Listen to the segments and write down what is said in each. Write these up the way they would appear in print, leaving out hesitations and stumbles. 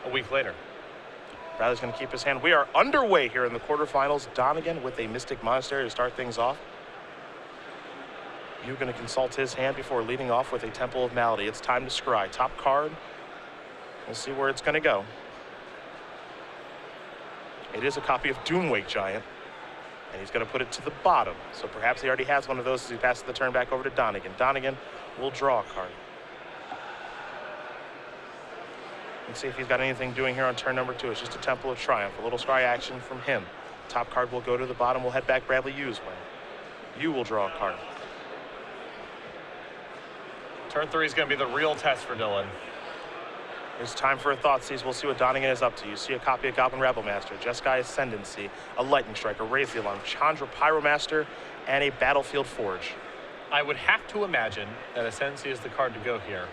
a week later. Bradley's going to keep his hand. We are underway here in the quarterfinals. Donegan with a Mystic Monastery to start things off. You're going to consult his hand before leading off with a Temple of Malady. It's time to scry. Top card. We'll see where it's going to go. It is a copy of Doomwake Giant, and he's going to put it to the bottom. So perhaps he already has one of those as he passes the turn back over to Donegan. Donegan will draw a card. Let's see if he's got anything doing here on turn number 2. It's just a Temple of Triumph. A little scry action from him. Top card will go to the bottom. We'll head back Bradley Yu's way. You will draw a card. Turn 3 is going to be the real test for Dylan. It's time for a Thoughtseize. We'll see what Donegan is up to. You see a copy of Goblin Rabblemaster, Jeskai Ascendancy, a Lightning Strike, a Raise the Alarm, Chandra Pyromaster, and a Battlefield Forge. I would have to imagine that Ascendancy is the card to go here.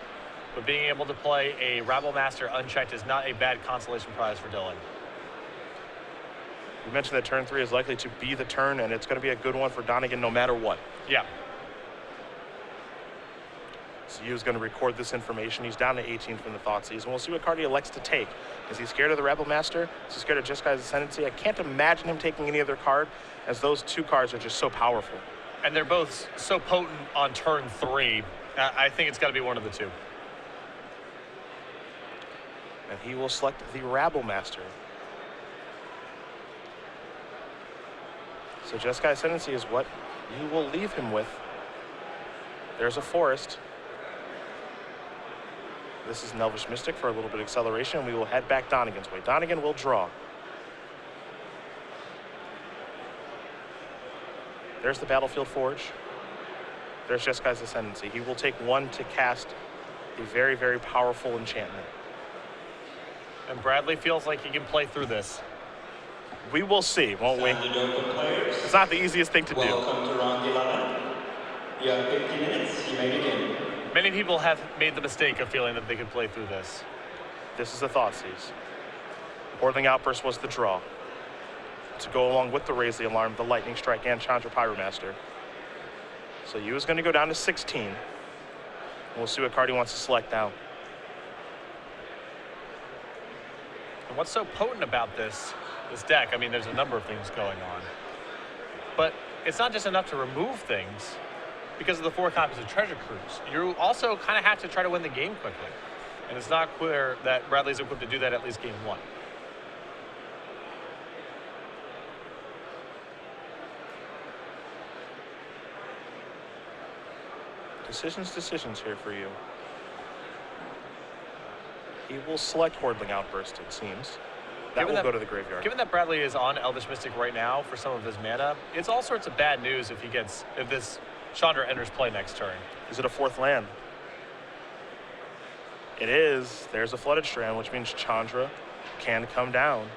But being able to play a Rabblemaster unchecked is not a bad consolation prize for Dylan. You mentioned that turn 3 is likely to be the turn, and it's going to be a good one for Donegan no matter what. Yeah. So Yu's going to record this information. He's down to 18 from the Thoughtseize, and we'll see what card he elects to take. Is he scared of the Rabblemaster? Is he scared of Jeskai's Ascendancy? I can't imagine him taking any other card, as those two cards are just so powerful. And they're both so potent on turn 3. I think it's got to be one of the two. And he will select the Rabblemaster. So Jeskai Ascendancy is what you will leave him with. There's a Forest. This is an Elvish Mystic for a little bit of acceleration. We will head back Donegan's way. Donegan will draw. There's the Battlefield Forge. There's Jeskai's Ascendancy. He will take 1 to cast a very, very powerful enchantment. And Bradley feels like he can play through this. We will see, won't we? It's not the easiest thing to do. Welcome to round 11. You have 50 minutes. You may begin. Many people have made the mistake of feeling that they could play through this. This is a Thoughtseize. Whirling Outburst was the draw. To go along with the Raise the Alarm, the Lightning Strike, and Chandra Pyromaster. So Yu is going to go down to 16. We'll see what card he wants to select now. And what's so potent about this deck, I mean, there's a number of things going on. But it's not just enough to remove things because of the 4 copies of Treasure Cruise. You also kind of have to try to win the game quickly. And it's not clear that Bradley's equipped to do that at least game 1. Decisions here for you. He will select Whirling Outburst, it seems. That will go to the graveyard. Given that Bradley is on Elvish Mystic right now for some of his mana, it's all sorts of bad news if this Chandra enters play next turn. Is it a 4th land? It is. There's a Flooded Strand, which means Chandra can come down.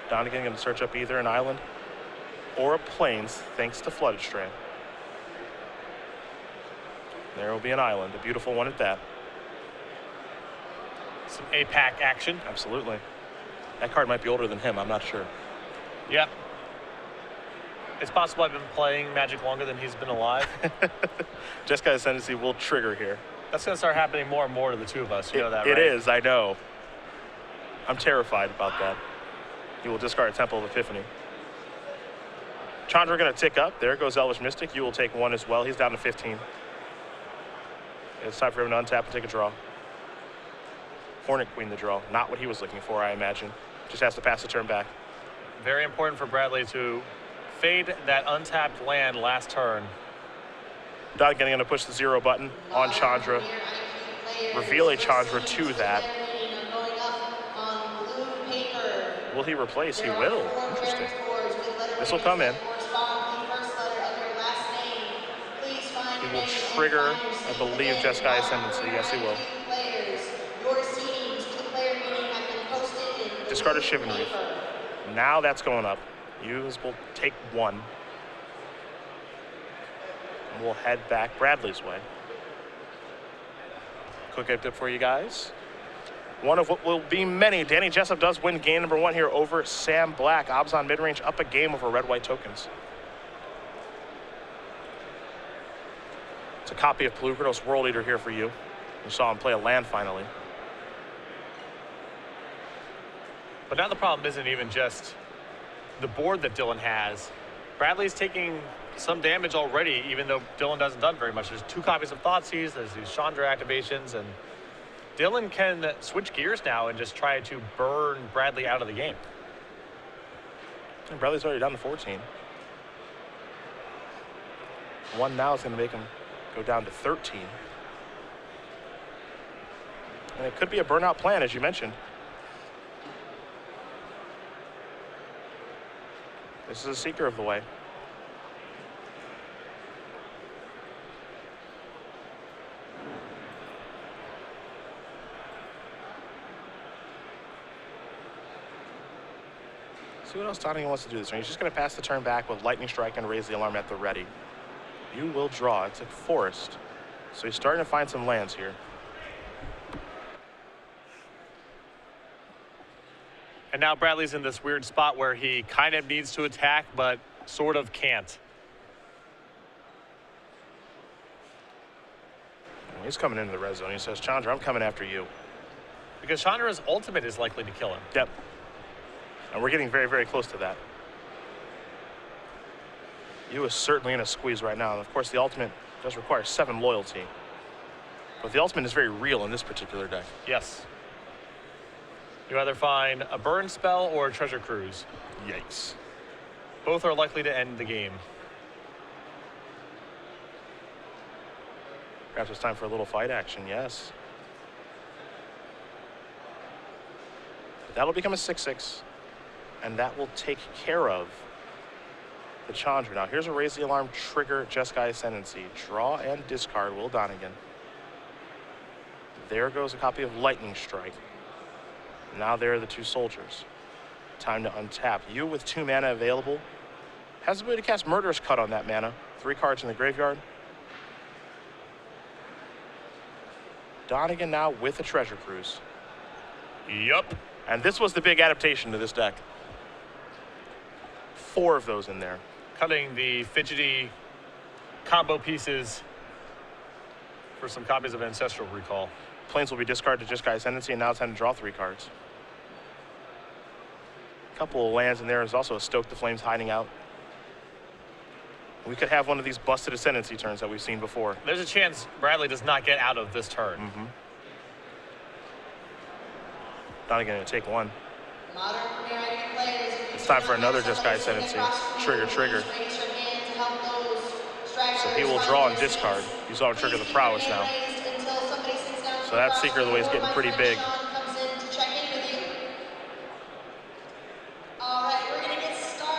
Donegan going to search up either an island or a plains, thanks to Flooded Strand. There will be an island, a beautiful one at that. Some APAC action. Absolutely. That card might be older than him, I'm not sure. Yep. It's possible I've been playing Magic longer than he's been alive. Jeskai's Ascendancy will trigger here. That's going to start happening more and more to the two of us. You know that, right? It is, I know. I'm terrified about that. He will discard a Temple of Epiphany. Chandra going to tick up. There goes Elvish Mystic. You will take 1 as well. He's down to 15. It's time for him to untap and take a draw. Hornet Queen the draw. Not what he was looking for, I imagine. Just has to pass the turn back. Very important for Bradley to fade that untapped land last turn. Donegan going to push the 0 button on Chandra. Reveal a Chandra to that. Will he replace? He will. Interesting. This will come in. He will trigger, I believe, Jeskai Ascendancy. Yes, he will. Discard a Shivan Reef. Now that's going up. Use will take 1. And we'll head back Bradley's way. Quick update for you guys. One of what will be many. Danny Jessup does win game number 1 here over Sam Black. Obs on mid-range up a game over red-white tokens. It's a copy of Pelucrados World Eater here for you. You saw him play a land finally. But now the problem isn't even just the board that Dylan has. Bradley's taking some damage already, even though Dylan hasn't done very much. There's 2 copies of Thoughtseize, there's these Chandra activations, and Dylan can switch gears now and just try to burn Bradley out of the game. And Bradley's already down to 14. 1 now is going to make him go down to 13. And it could be a burnout plan, as you mentioned. This is a seeker of the way. See what else Donegan wants to do this turn. He's just going to pass the turn back with Lightning Strike and raise the alarm at the ready. You will draw. It's a forest. So he's starting to find some lands here. And now Bradley's in this weird spot where he kind of needs to attack, but sort of can't. He's coming into the red zone. He says, Chandra, I'm coming after you. Because Chandra's ultimate is likely to kill him. Yep. And we're getting very, very close to that. You is certainly in a squeeze right now. And of course, the ultimate does require 7 loyalty. But the ultimate is very real in this particular deck. Yes. You either find a burn spell or a treasure cruise. Yikes. Both are likely to end the game. Perhaps it's time for a little fight action, yes. That'll become a 6/6. And that will take care of the Chandra. Now here's a raise the alarm trigger Jeskai Ascendancy. Draw and discard Will Donegan. There goes a copy of Lightning Strike. Now there are the 2 soldiers. Time to untap. You with 2 mana available has the ability to cast Murderous Cut on that mana. 3 cards in the graveyard. Donegan now with a treasure cruise. Yup. And this was the big adaptation to this deck. 4 of those in there. Cutting the fidgety combo pieces for some copies of Ancestral Recall. Planes will be discarded to Jeskai Ascendancy, and now it's time to draw 3 cards. A couple of lands in there. There's also a Stoke the Flames hiding out. We could have one of these busted Ascendancy turns that we've seen before. There's a chance Bradley does not get out of this turn. Donegan going to take 1. It's time for another Jeskai Ascendancy. Trigger, trigger. So he will draw and discard. You saw him trigger the Prowess now. So that Seeker of the Way is getting pretty big.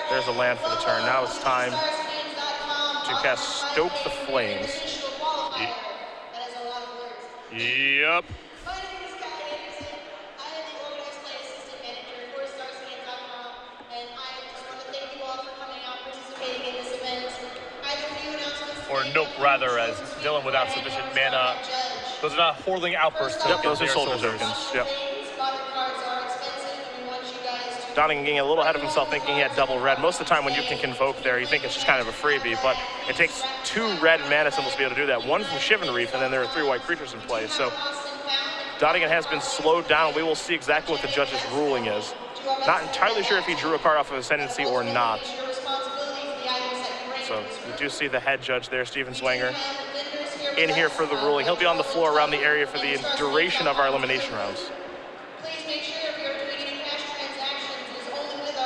There's a land for the turn. Now it's time to cast Stoke the Flames. Yep. Or nope, rather, as Dylan without sufficient mana. Those are not Horling Outburst tokens. Yep, those are soldier tokens. Yep. Donegan getting a little ahead of himself, thinking he had double red. Most of the time when you can convoke there, you think it's just kind of a freebie, but it takes 2 red mana symbols to be able to do that. 1 from Shivan Reef, and then there are 3 white creatures in play. So Donegan has been slowed down. We will see exactly what the judge's ruling is. Not entirely sure if he drew a card off of Ascendancy or not. So we do see the head judge there, Steven Swanger, in here for the ruling. He'll be on the floor around the area for the duration of our elimination rounds.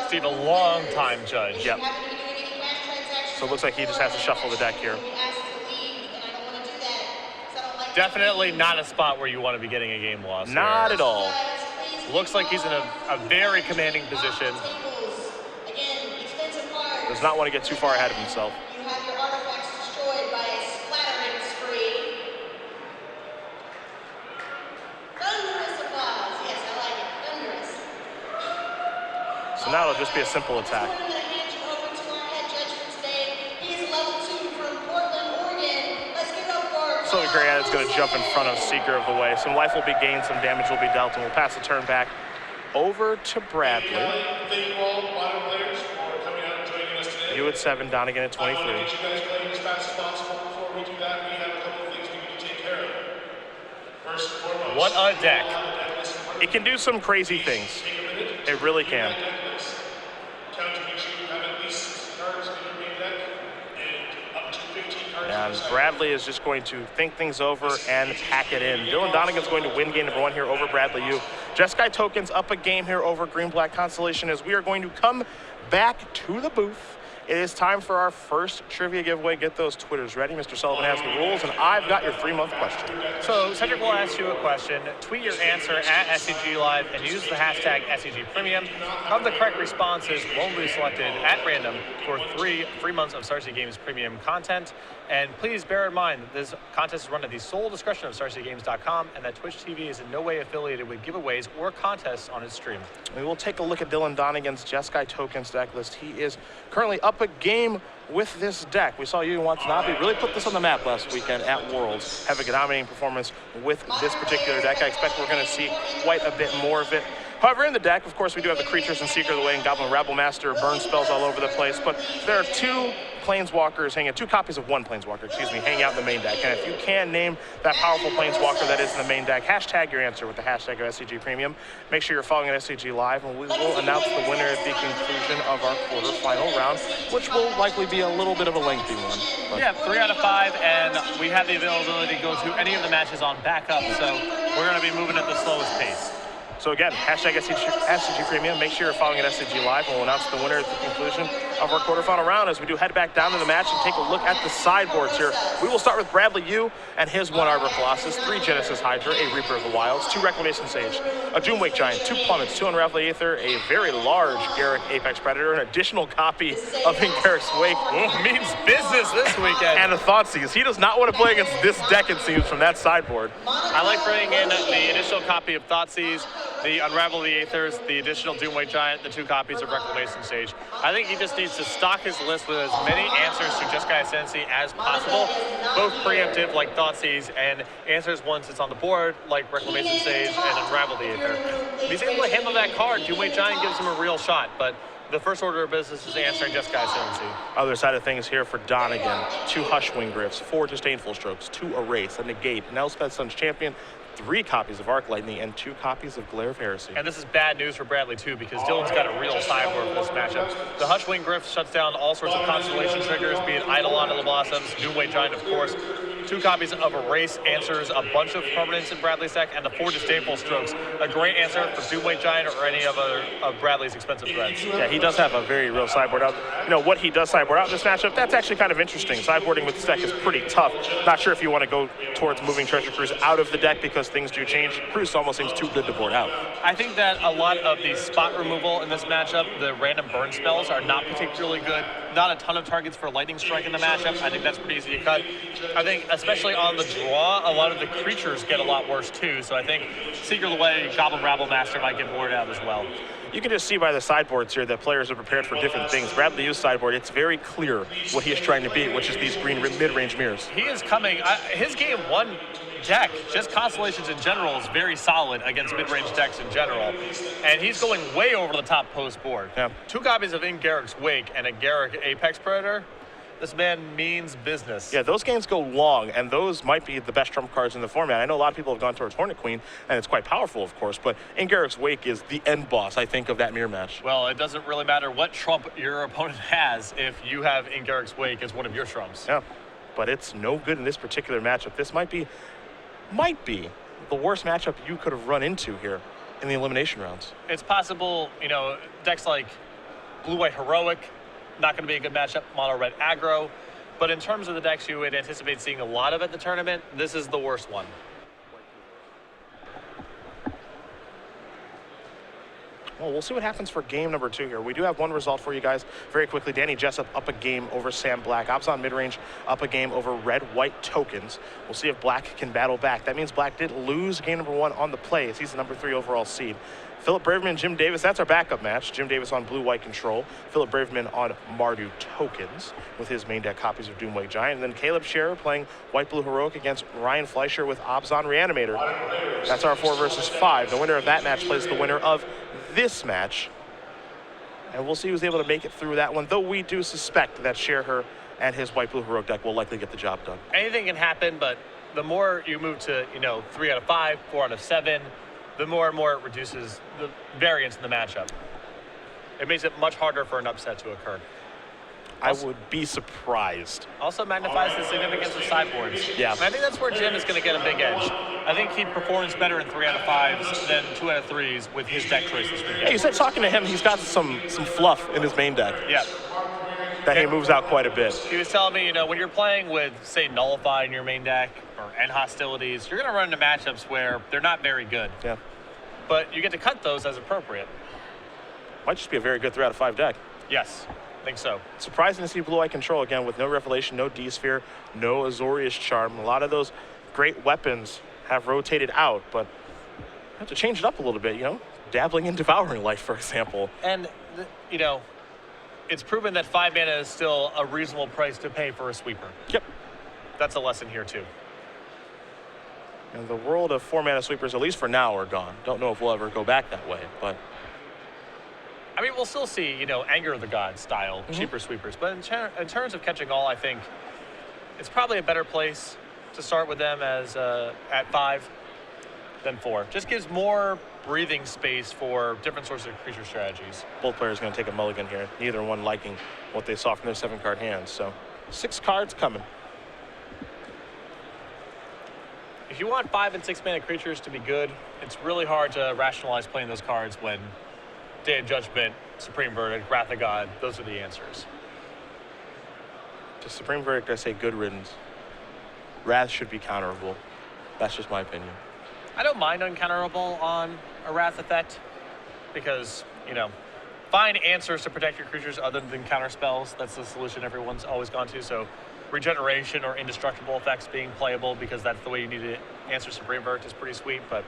Steve, a long-time judge. Yep. So it looks like he just has to shuffle the deck here. Definitely not a spot where you want to be getting a game loss. Not at all. Looks like he's in a very commanding position. Does not want to get too far ahead of himself. You have your artifacts destroyed by a splattering spree. Thunderous applause. Yes, I like it. Thunderous. So now it'll just be a simple attack. I'm going to hand you over to our head judge for today. He is level 2 from Portland, Oregon. Let's give it up for So Greyhead's going to jump in front of Seeker of the Way. Some life will be gained, some damage will be dealt, and we'll pass the turn back over to Bradley. Thank you all, modern players, for coming out and joining us today. You at 7, Donegan at 23. I want to get you guys playing as fast as possible. Before we do that, we have a couple of things we need to take care of. First and foremost, What a deck. It can do some crazy things. take a minute It really can. Count to make sure you have at least 6 cards in your main deck and up to 15 cards. And Bradley is just going to think things over and pack it in. Dylan Donegan's going to win game number 1 here over Bradley Yu. Jeskai Tokens up a game here over Green-Black Constellation as we are going to come back to the booth. It is time for our first trivia giveaway. Get those Twitters ready. Mr. Sullivan has the rules, and I've got your 3-month question. So Cedric will ask you a question. Tweet your answer at SCG Live and use the hashtag SCG Premium. Of the correct responses, one will be selected at random for 3 free months of Star City Games Premium content. And please bear in mind that this contest is run at the sole discretion of StarCityGames.com and that Twitch TV is in no way affiliated with giveaways or contests on its stream. We will take a look at Dylan Donegan's Jeskai Tokens deck list. He is currently up a game with this deck. We saw Yu Watanabe really put this on the map last weekend at Worlds, having a dominating performance with this particular deck. I expect we're going to see quite a bit more of it. However, in the deck, of course, we do have the Creatures and Seeker of the Way and Goblin Rabble Master, burn spells all over the place, but there are 2 Planeswalkers hanging, 2 copies of 1 Planeswalker, hanging out in the main deck. And if you can name that powerful Planeswalker that is in the main deck, hashtag your answer with the hashtag of SCG Premium. Make sure you're following at SCG Live, and we will announce the winner at the conclusion of our quarterfinal round, which will likely be a little bit of a lengthy one. But yeah, 3 out of 5, and we have the availability to go to any of the matches on backup, so we're going to be moving at the slowest pace. So again, hashtag SCG Premium. Make sure you're following at SCG Live, and we'll announce the winner at the conclusion of our quarterfinal round as we do head back down to the match and take a look at the sideboards here. We will start with Bradley Yu and his 1 Arbor Colossus, 3 Genesis Hydra, a Reaper of the Wilds, 2 Reclamation Sage, a Doomwake Giant, 2 Plummets, 2 Unravel the Aether, a very large Garruk Apex Predator, an additional copy of Garruk's Wake. Ooh, means business this weekend. And a Thoughtseize. He does not want to play against this deck, it seems, from that sideboard. I like bringing in the additional copy of Thoughtseize, the Unravel the Aethers, the additional Doomwake Giant, the 2 copies of Reclamation Sage. I think he just needs to stock his list with as many answers to Jeskai Ascendancy as possible, both preemptive like Thoughtseize and answers once it's on the board like Reclamation Sage and Unravel the Aether. If he's able to handle that card, Doomwake Giant gives him a real shot, but the first order of business is answering Jeskai Ascendancy. Other side of things here for Donegan, 2 Hushwing Gryphs, 4 Disdainful Strokes, 2 Erase, a Negate, an Elspeth Sun's Champion, 3 copies of Arc Lightning, and 2 copies of Glare of Heresy. And this is bad news for Bradley, too, because Dylan's got a real sideboard for this matchup. The Hushwing Gryph shuts down all sorts of Constellation triggers, be it Eidolon of the Blossoms, Doomwake Giant, of course. 2 copies of Erase answers a bunch of permanents in Bradley's deck, and the 4 Disdainful Strokes, a great answer for Doomwake Giant or any of Bradley's expensive threats. Yeah, he does have a very real sideboard out. You know, what he does sideboard out in this matchup, that's actually kind of interesting. Sideboarding with this deck is pretty tough. Not sure if you want to go towards moving Treasure Cruise out of the deck because things do change. Cruise almost seems too good to board out. I think that a lot of the spot removal in this matchup, the random burn spells, are not particularly good. Not a ton of targets for Lightning Strike in the matchup. I think that's pretty easy to cut. I think, especially on the draw, a lot of the creatures get a lot worse too. So I think Seeker of the Way, Goblin Rabble Master might get boarded out as well. You can just see by the sideboards here that players are prepared for different things. Bradley Yu's sideboard, it's very clear what he is trying to beat, which is these green mid-range mirrors. He is coming. His game 1 deck, just Constellations in general, is very solid against mid-range decks in general. And he's going way over the top post board. Yeah. 2 copies of Garruk's Wake and a Garruk Apex Predator. This man means business. Yeah, those games go long, and those might be the best trump cards in the format. I know a lot of people have gone towards Hornet Queen, and it's quite powerful, of course, but Garruk's Wake is the end boss, I think, of that mirror match. Well, it doesn't really matter what trump your opponent has if you have Garruk's Wake as one of your trumps. Yeah, but it's no good in this particular matchup. This might be the worst matchup you could have run into here in the elimination rounds. It's possible, decks like Blue-White Heroic, not going to be a good matchup, mono-red aggro. But in terms of the decks you would anticipate seeing a lot of at the tournament, this is the worst one. Well, we'll see what happens for game number 2 here. We do have one result for you guys very quickly. Danny Jessup up a game over Sam Black. Abzan midrange up a game over red-white tokens. We'll see if Black can battle back. That means Black did lose game number 1 on the play as he's the number 3 overall seed. Philip Braverman, Jim Davis, that's our backup match. Jim Davis on blue-white control. Philip Braverman on Mardu tokens with his main deck copies of Doomwake Giant. And then Caleb Scherer playing white-blue heroic against Ryan Fleischer with Abzan Reanimator. That's our 4 versus 5. The winner of that match plays the winner of this match. And we'll see who's able to make it through that one, though we do suspect that Scherer and his white-blue heroic deck will likely get the job done. Anything can happen, but the more you move to, 3 out of 5, 4 out of 7, the more and more it reduces the variance in the matchup. It makes it much harder for an upset to occur. I would be surprised. Also magnifies the significance of sideboards. Yeah. And I think that's where Jim is going to get a big edge. I think he performs better in 3 out of 5s than 2 out of 3s with his deck choice this weekend. Hey, you said talking to him, he's got some fluff in his main deck. Yeah. That he moves out quite a bit. He was telling me, when you're playing with, say, Nullify in your main deck or End Hostilities, you're going to run into matchups where they're not very good. Yeah. But you get to cut those as appropriate. Might just be a very good 3 out of 5 deck. Yes, I think so. Surprising to see Blue Eye Control again with no Revelation, no D-Sphere, no Azorius Charm. A lot of those great weapons have rotated out, but you have to change it up a little bit, Dabbling in Devouring Life, for example. And, it's proven that 5 mana is still a reasonable price to pay for a sweeper. Yep. That's a lesson here, too. And the world of 4 mana sweepers, at least for now, are gone. Don't know if we'll ever go back that way, but... I mean, we'll still see, Anger of the Gods style, cheaper sweepers. But in terms of catching all, I think it's probably a better place to start with them as at 5 than 4. Just gives more breathing space for different sorts of creature strategies. Both players going to take a mulligan here. Neither one liking what they saw from their 7-card hands. So 6 cards coming. If you want 5 and 6 mana creatures to be good, it's really hard to rationalize playing those cards when Day of Judgment, Supreme Verdict, Wrath of God, those are the answers. To Supreme Verdict, I say good riddance. Wrath should be counterable. That's just my opinion. I don't mind uncounterable on a Wrath effect because, find answers to protect your creatures other than counter spells. That's the solution everyone's always gone to. So regeneration or indestructible effects being playable because that's the way you need to answer Supreme Verdict is pretty sweet, but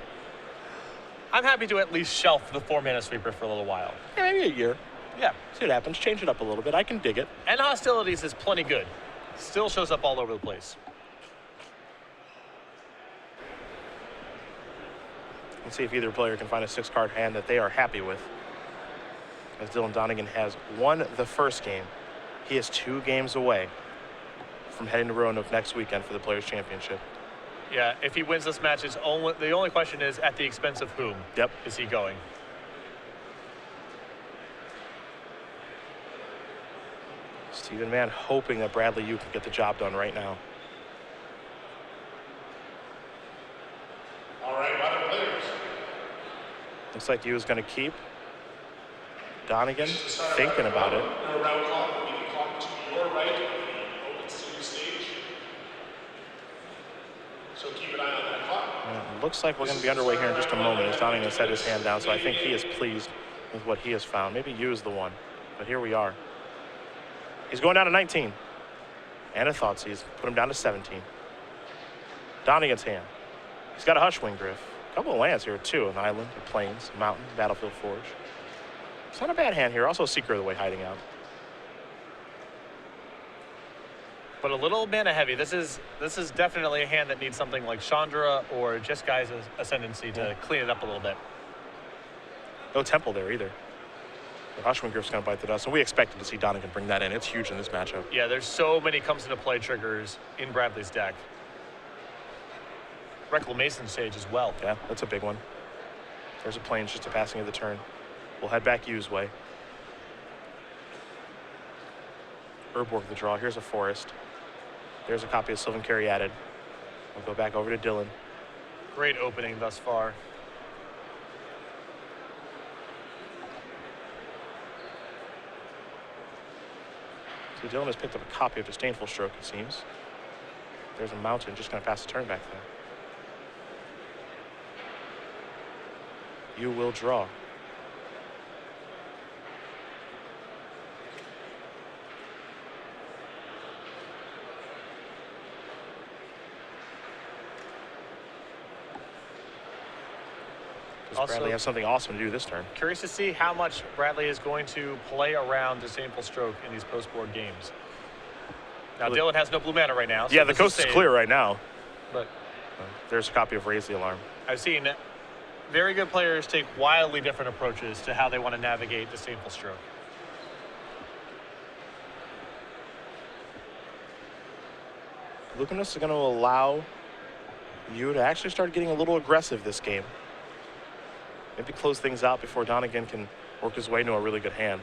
I'm happy to at least shelf the 4 mana sweeper for a little while. Yeah, maybe a year. Yeah. See what happens. Change it up a little bit. I can dig it. And Hostilities is plenty good. Still shows up all over the place. Let's see if either player can find a 6-card hand that they are happy with. As Dylan Donegan has won the first game, he is 2 games away from heading to Roanoke next weekend for the Players' Championship. Yeah, if he wins this match, the only question is at the expense of whom Yep. is he going? Stephen Mann hoping that Bradley Yu can get the job done right now. All right, bottom players. Looks like Yu is going to keep. Donegan thinking about it. Your round clock will be the clock to your right of the open series stage. So keep an eye on that clock. It looks like we're going to be underway here in just a moment as Donegan set his hand down, so I think he is pleased with what he has found. Maybe Yu is the one, but here we are. He's going down to 19. And a Thoughtseize. Put him down to 17. Donegan's hand. He's got a Hushwing Griff. A couple of lands here, too. An island, a plains, a mountain, Battlefield Forge. It's not a bad hand here. Also, Seeker of the Way hiding out. But a little mana heavy. This is definitely a hand that needs something like Chandra or just Guy's Ascendancy to clean it up a little bit. No Temple there either. The Hushwing Griff's going to bite the dust, and we expected to see Donegan bring that in. It's huge in this matchup. Yeah, there's so many comes into play triggers in Bradley's deck. Reclamation Sage as well. Yeah, that's a big one. There's a plains, just a passing of the turn. We'll head back Yu's way. Urborg the draw. Here's a forest. There's a copy of Sylvan Caryatid. We'll go back over to Dylan. Great opening thus far. So Dylan has picked up a copy of Disdainful Stroke, it seems. There's a mountain, just going to pass the turn back there. You will draw. Does Also, Bradley have something awesome to do this turn? Curious to see how much Bradley is going to play around Disdainful Stroke in these post-board games. Now, Dylan has no blue mana right now. So yeah, the coast is clear right now. But there's a copy of Raise the Alarm. I've seen very good players take wildly different approaches to how they want to navigate Disdainful Stroke. Lucanus is going to allow you to actually start getting a little aggressive this game. Maybe close things out before Donegan can work his way into a really good hand.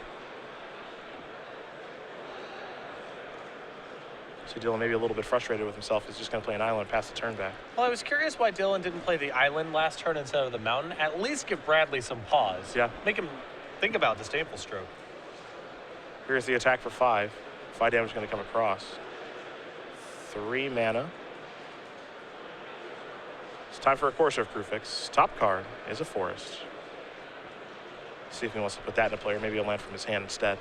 So Dylan maybe a little bit frustrated with himself. He's just going to play an island past the turn back. Well, I was curious why Dylan didn't play the island last turn instead of the mountain. At least give Bradley some pause. Yeah. Make him think about disdainful stroke. Here's the attack for 5. 5 damage going to come across. 3 mana. It's time for a Courser of Crufix. Top card is a forest. See if he wants to put that into play, or maybe a land from his hand instead.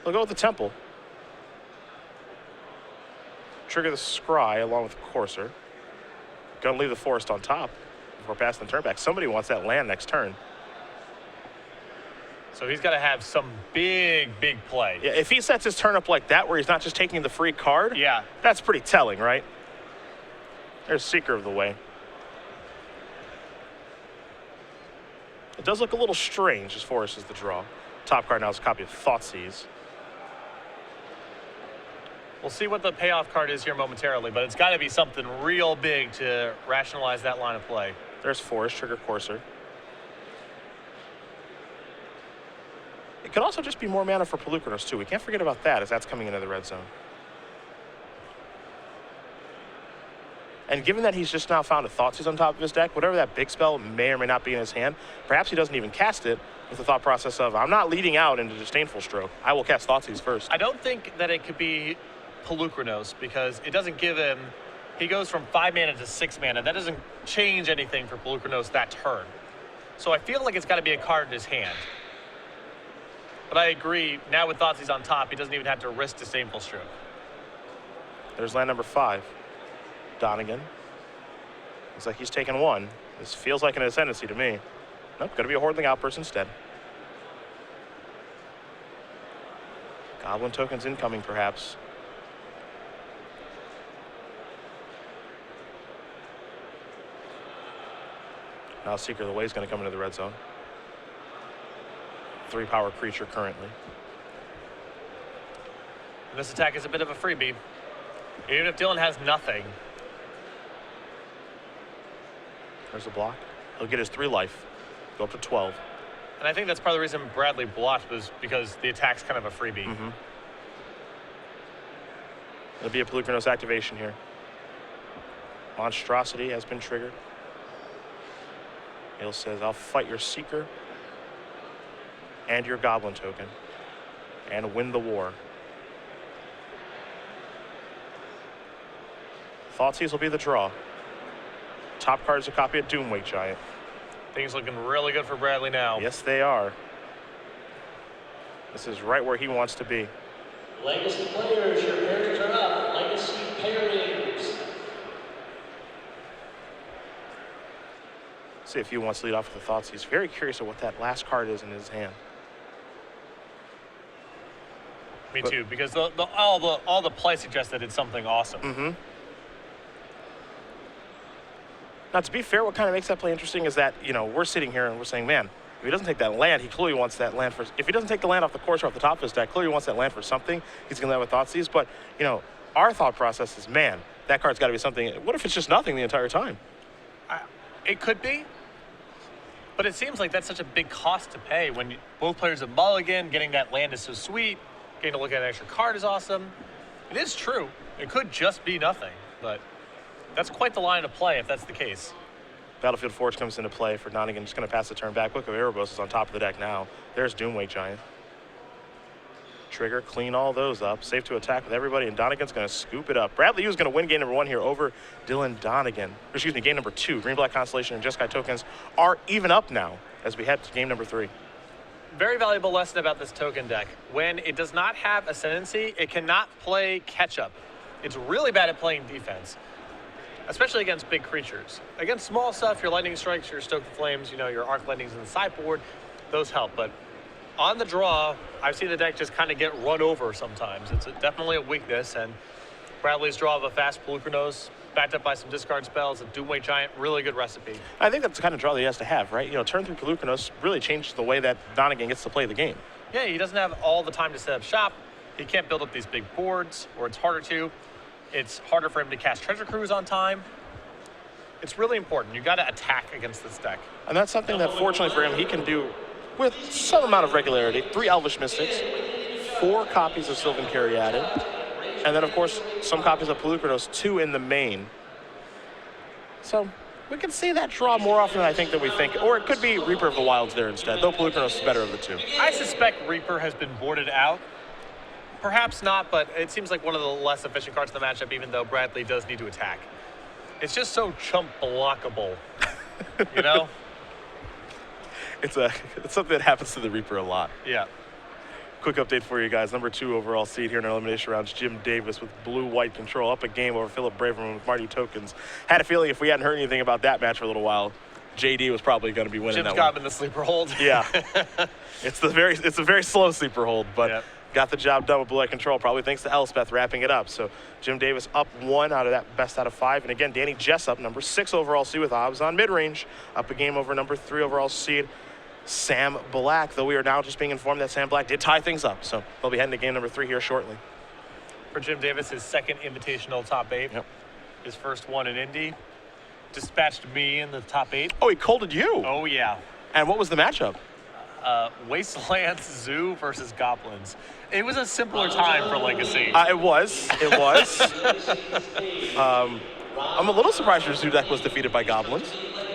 He'll go with the Temple. Trigger the Scry along with the Courser. Gonna leave the forest on top before passing the turn back. Somebody wants that land next turn. So he's got to have some big play. Yeah, if he sets his turn up like that, where he's not just taking the free card, Yeah. that's pretty telling, right? There's Seeker of the Way. It does look a little strange as Forest is the draw. Top card now is a copy of Thoughtseize. We'll see what the payoff card is here momentarily, but it's got to be something real big to rationalize that line of play. There's Forest, trigger Courser. It could also just be more mana for Pelucranos too. We can't forget about that as that's coming into the red zone. And given that he's just now found a Thoughtseize on top of his deck, whatever that big spell may or may not be in his hand, perhaps he doesn't even cast it with the thought process of, I'm not leading out into Disdainful Stroke. I will cast Thoughtseize first. I don't think that it could be Pelucranos because it doesn't give him, he goes from 5 mana to 6 mana. That doesn't change anything for Pelucranos that turn. So I feel like it's got to be a card in his hand. But I agree, now with Thoughtseize on top, he doesn't even have to risk Disdainful Stroke. There's land number 5. Donegan. Looks like he's taken 1. This feels like an ascendancy to me. Nope, gonna be a Hordling Outburst instead. Goblin tokens incoming, perhaps. Now Seeker of the Way is going to come into the red zone. 3-power creature currently. And this attack is a bit of a freebie. Even if Dylan has nothing. There's a block. He'll get his 3 life. Go up to 12. And I think that's part of the reason Bradley blocked was because the attack's kind of a freebie. Mm-hmm. There'll be a Pelucranos activation here. Monstrosity has been triggered. Hale says, I'll fight your Seeker and your Goblin token and win the war. Thoughtseize will be the draw. Top card is a copy of Doomwake Giant. Things looking really good for Bradley now. Yes, they are. This is right where he wants to be. Legacy players, your pairings are up. Legacy pairings. See if he wants to lead off with the Thoughtseize. Very curious of what that last card is in his hand. Me too, because all the play suggests that it's something awesome. Mm-hmm. Now, to be fair, what kind of makes that play interesting is that, you know, we're sitting here and we're saying, man, if he doesn't take that land, he clearly wants that land for... If he doesn't take the land off the course or off the top of his deck, clearly he wants that land for something. He's going to have a Thoughtseize. But, you know, our thought process is, man, that card's got to be something... What if it's just nothing the entire time? It could be. But it seems like that's such a big cost to pay when both players have mulligan, getting that land is so sweet, getting to look at an extra card is awesome. It is true. It could just be nothing, but that's quite the line of play if that's the case. Battlefield Forge comes into play for Donegan. Just going to pass the turn back. Look, Erebos is on top of the deck now. There's Doomwake Giant. Trigger, clean all those up. Safe to attack with everybody, and Donegan's going to scoop it up. Bradley Yu's going to win game number 1 here over Dylan Donegan. Or excuse me, game number 2. Green-Black Constellation and Jeskai tokens are even up now as we head to game number 3. Very valuable lesson about this token deck. When it does not have Ascendancy, it cannot play catch-up. It's really bad at playing defense, especially against big creatures. Against small stuff, your Lightning Strikes, your Stoke the Flames, you know, your Arc Lightnings in the sideboard, those help. But on the draw, I've seen the deck just kind of get run over sometimes. It's definitely a weakness, and Bradley's draw of a fast Pelucranos, backed up by some discard spells, a Doomwake Giant, really good recipe. I think that's the kind of draw that he has to have, right? You know, turn 3 Pelucranos really changes the way that Donegan gets to play the game. Yeah, he doesn't have all the time to set up shop. He can't build up these big boards, or it's harder to. It's harder for him to cast Treasure Cruise on time. It's really important. You got to attack against this deck. And that's something that, fortunately for him, he can do with some amount of regularity. 3 Elvish Mystics, 4 copies of Sylvan Caryatid, and then, of course, some copies of Pelucranos, 2 in the main. So we can see that draw more often than I think that we think. Or it could be Reaper of the Wilds there instead, though Pelucranos is better of the 2. I suspect Reaper has been boarded out. Perhaps not, but it seems like one of the less efficient cards in the matchup, even though Bradley does need to attack. It's just so chump blockable, you know? It's something that happens to the Reaper a lot. Yeah. Quick update for you guys. Number 2 overall seed here in our elimination rounds, Jim Davis with blue-white control, up a game over Philip Braverman with Marty Tokens. Had a feeling if we hadn't heard anything about that match for a little while, JD was probably going to be winning Jim's that got one. him in the sleeper hold. Yeah. It's a very slow sleeper hold, but Yep. got the job done with blue-white control, probably thanks to Elspeth wrapping it up. So Jim Davis up 1 out of that best out of 5. And again, Danny Jessup, number 6 overall seed with Hobbs on mid-range, up a game over number 3 overall seed, Sam Black, though we are now just being informed that Sam Black did tie things up. So they'll be heading to game number 3 here shortly. For Jim Davis, his second invitational top 8. Yep. His first one in Indy. Dispatched me in the top 8. Oh, he colded you. Oh, yeah. And what was the matchup? Wastelands Zoo versus Goblins. It was a simpler time for Legacy. It was. I'm a little surprised your Zoo deck was defeated by Goblins.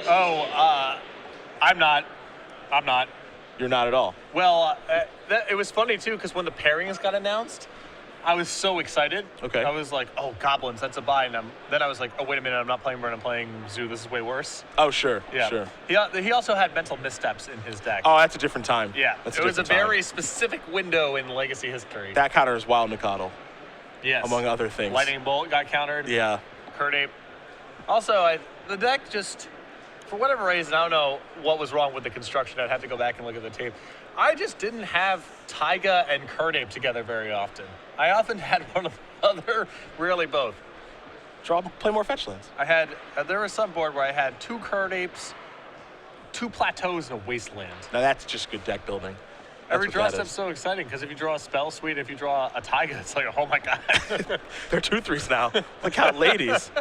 I'm not. You're not at all. Well, it was funny, too, because when the pairings got announced, I was so excited. Okay. I was like, oh, Goblins, that's a buy. And then I was like, oh, wait a minute, I'm not playing Burn, I'm playing Zoo. This is way worse. Oh, sure. Yeah. Sure. He also had mental missteps in his deck. Oh, that's a different time. Yeah. That's it was a different time. very specific window in Legacy history. That counter is Wild Nikotl, Yes. among other things. Lightning Bolt got countered. Yeah. Kurt Ape. Also, the deck just, for whatever reason, I don't know what was wrong with the construction. I'd have to go back and look at the tape. I just didn't have Taiga and Kurt Ape together very often. I often had one or the other, rarely both. Play more fetch lands. I had, there was some board where I had 2 Kurt Apes, 2 Plateaus, and a Wasteland. Now that's just good deck building. Every That's draw what that step's is. so exciting because if you draw a Spell Suite, if you draw a Taiga, it's like, oh my God. They're 2-3s now. Look out, ladies.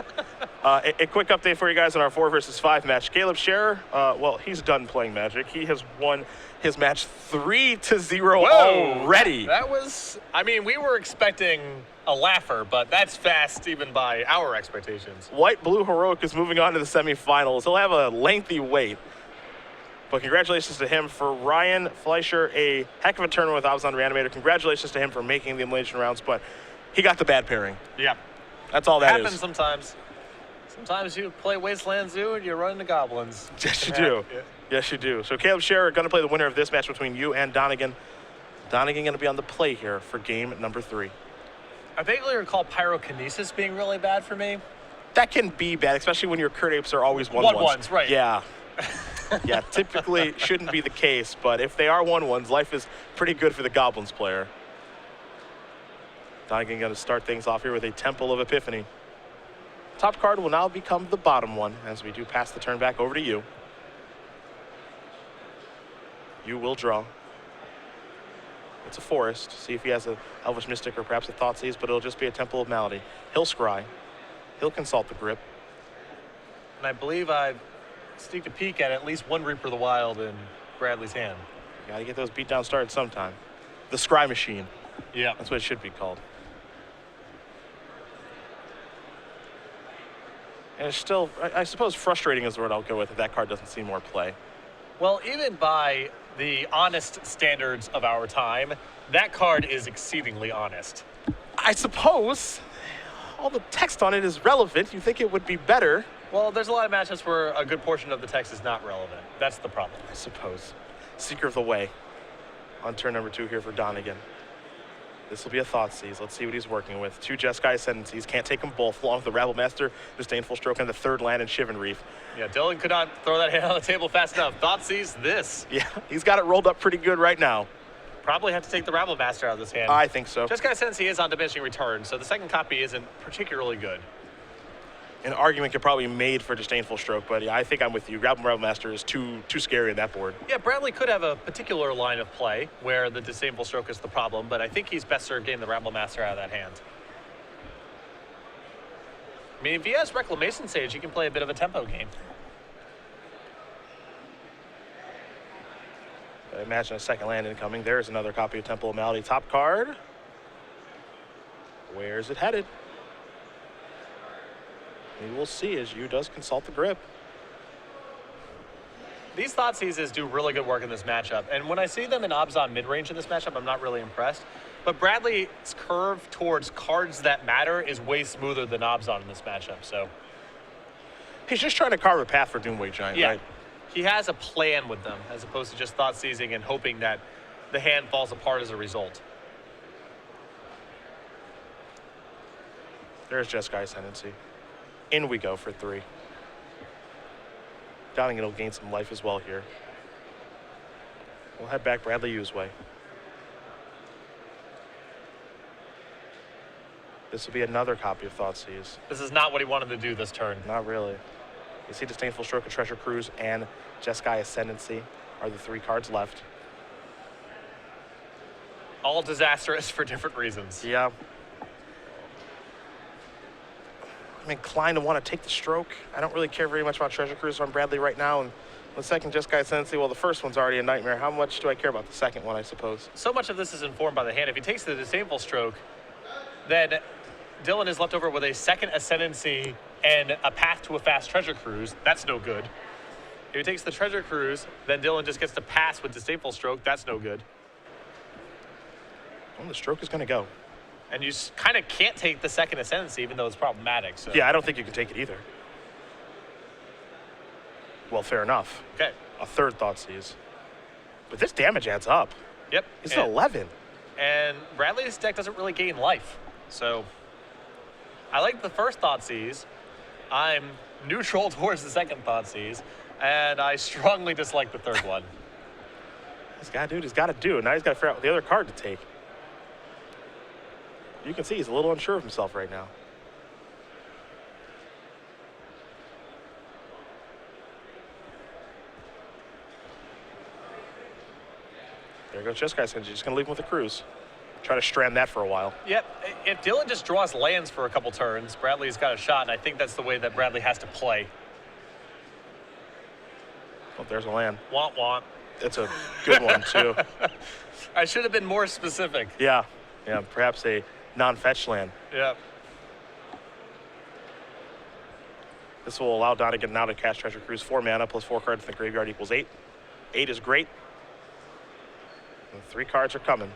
A quick update for you guys on our 4 versus 5 match. Caleb Scherer, well, he's done playing Magic. He has won his match 3-0 already. That was, I mean, we were expecting a laugher, but that's fast even by our expectations. White Blue Heroic is moving on to the semifinals. He'll have a lengthy wait. But congratulations to him. For Ryan Fleischer, a heck of a tournament with Obzon Reanimator. Congratulations to him for making the elimination rounds, but he got the bad pairing. Yeah. That's all that Happens is. sometimes. Sometimes you play Wasteland Zoo and you run into goblins. Yes, you Can do. happen, yeah. Yes, you do. So Caleb Scherer going to play the winner of this match between you and Donegan. Donegan going to be on the play here for game number 3. I vaguely recall Pyrokinesis being really bad for me. That can be bad, especially when your Kurt Apes are always 1-1s. 1-1s, right. Yeah. Yeah, typically shouldn't be the case, but if they are 1-1s, life is pretty good for the Goblins player. Donegan going to start things off here with a Temple of Epiphany. Top card will now become the bottom one as we do pass the turn back over to you. You will draw. It's a forest. See if he has a Elvish Mystic or perhaps a Thoughtseize, but it'll just be a Temple of Malady. He'll scry. He'll consult the grip. And I believe I've sneaked a peek at least one Reaper of the Wild in Bradley's hand. You gotta get those beatdowns started sometime. The scry machine. Yeah. That's what it should be called. And it's still, I suppose frustrating is the word I'll go with if that card doesn't see more play. Well, even by the honest standards of our time, that card is exceedingly honest. I suppose all the text on it is relevant. You think it would be better. Well, there's a lot of matchups where a good portion of the text is not relevant. That's the problem. I suppose. Seeker of the Way on turn number 2 here for Donegan. This will be a Thoughtseize. Let's see what he's working with. 2 Jeskai Ascendancies. Can't take them both, along with the Rabble Master, Disdainful Stroke, and the 3rd land in Shivan Reef. Yeah, Dylan could not throw that hand on the table fast enough. Thoughtseize this. Yeah, he's got it rolled up pretty good right now. Probably have to take the Rabble Master out of this hand. I think so. Jeskai Ascendancy is on diminishing return, so the second copy isn't particularly good. An argument could probably be made for Disdainful Stroke, but yeah, I think I'm with you. Rabble Master is too scary in that board. Yeah, Bradley could have a particular line of play where the Disdainful Stroke is the problem, but I think he's best served getting the Rabble Master out of that hand. I mean, if he has Reclamation Sage, he can play a bit of a tempo game. I imagine a second land incoming. There's another copy of Temple of Malady top card. Where's it headed? We will see as Yu does consult the grip. These Thought Seizes do really good work in this matchup, and when I see them in Obzon mid-range in this matchup, I'm not really impressed. But Bradley's curve towards cards that matter is way smoother than Obzon in this matchup, so. He's just trying to carve a path for Doomweight Giant, right? He has a plan with them, as opposed to just Thought Seizing and hoping that the hand falls apart as a result. There's Jeskai Ascendancy. In we go for 3. Donegan will gain some life as well here. We'll head back Bradley Yu's way. This will be another copy of Thoughtseize. This is not what he wanted to do this turn. Not really. You see Disdainful Stroke of Treasure Cruise and Jeskai Ascendancy are the 3 cards left. All disastrous for different reasons. Yeah. I'm inclined to want to take the stroke. I don't really care very much about Treasure Cruise on Bradley right now. And the second Jeskai Ascendancy, well, the first one's already a nightmare. How much do I care about the second one, I suppose? So much of this is informed by the hand. If he takes the Disdainful Stroke, then Dylan is left over with a second Ascendancy and a path to a fast Treasure Cruise. That's no good. If he takes the Treasure Cruise, then Dylan just gets to pass with Disdainful Stroke. That's no good. Well, the stroke is going to go. And you kind of can't take the second Ascendancy, even though it's problematic. So. Yeah, I don't think you can take it either. Well, fair enough. Okay. A third Thoughtseize. But this damage adds up. Yep. It's an 11. And Bradley's deck doesn't really gain life. So I like the first Thoughtseize. I'm neutral towards the second Thoughtseize. And I strongly dislike the third one. This guy, dude, has got to do. Now he's got to figure out the other card to take. You can see he's a little unsure of himself right now. There goes Jeskai Ascendancy. Just going to leave him with a cruise. Try to strand that for a while. Yep. If Dylan just draws lands for a couple turns, Bradley's got a shot, and I think that's the way that Bradley has to play. Oh, there's a land. Want, want. It's a good one, too. I should have been more specific. Yeah. Yeah, perhaps a non-fetch land. Yep. This will allow Donegan now to cast Treasure Cruise. 4 mana plus 4 cards in the graveyard equals 8. 8 is great. And 3 cards are coming.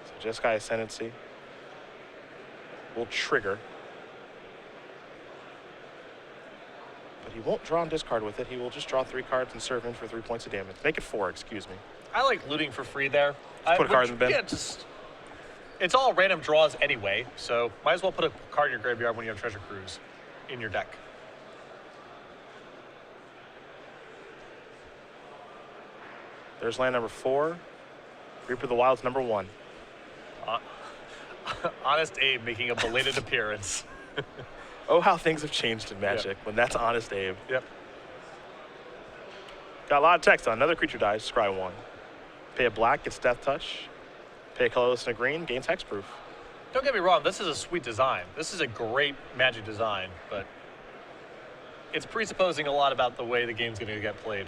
So Jeskai Ascendancy will trigger. But he won't draw and discard with it. He will just draw 3 cards and serve in for 3 points of damage. Make it 4, excuse me. I like looting for free there. Put a card in the bin. Yeah, it's all random draws anyway, so might as well put a card in your graveyard when you have Treasure Cruise in your deck. There's land number 4. Reaper of the Wild's number 1. Honest Abe making a belated appearance. Oh, how things have changed in Magic when that's Honest Abe. Yep. Got a lot of text on. Another creature dies, scry 1. Pay a black, gets Death Touch. Pay a colorless and a green, gains Hexproof. Don't get me wrong, this is a sweet design. This is a great Magic design, but it's presupposing a lot about the way the game's going to get played.